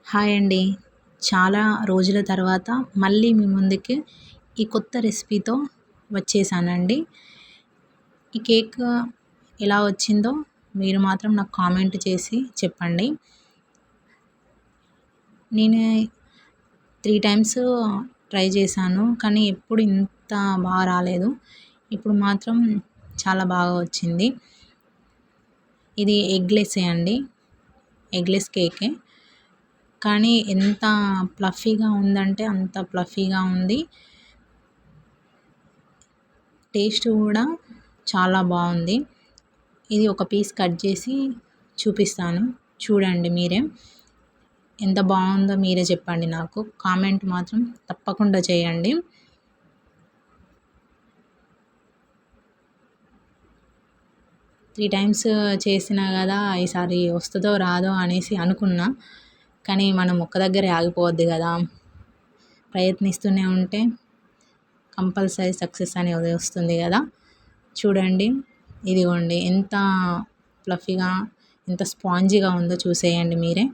Hi అండి. చాలా రోజుల తర్వాత మళ్ళీ మీ ముందుకి ఈ కొత్త రెసిపీతో వచ్చేసానండి. ఈ కేక్ ఎలా వచ్చిందో మీరు మాత్రం నాకు కామెంట్ చేసి చెప్పండి. నేను 3 టైమ్స్ ట్రై చేశాను. కానీ ఎప్పుడు ఇంత బాగా రాలేదు. ఇప్పుడు మాత్రం చాలా బాగా వచ్చింది. ఇది ఎగ్‌లెస్సే అండి. ఎగ్‌లెస్ కేకే. కానీ ఎంత ఫ్లఫీగా ఉందంటే అంత ఫ్లఫీగా ఉంది. టేస్ట్ కూడా చాలా బాగుంది. ఇది ఒక పీస్ కట్ చేసి చూపిస్తాను. చూడండి మీరే. ఎంత బాగుందో మీరే చెప్పండి నాకు. కామెంట్ మాత్రం తప్పకుండా చేయండి. త్రీ టైమ్స్ చేసినా కదా ఈసారి వస్తుందో రాదో అనేసి అనుకున్నా. కానీ మనం ఒక్క దగ్గరే ఆగిపోవద్దు కదా. ప్రయత్నిస్తూనే ఉంటే కంపల్సరీ సక్సెస్ అనేది వస్తుంది కదా. చూడండి, ఇదిగోండి ఎంత ఫ్లఫీగా ఎంత స్పాంజీగా ఉందో చూసేయండి మీరే.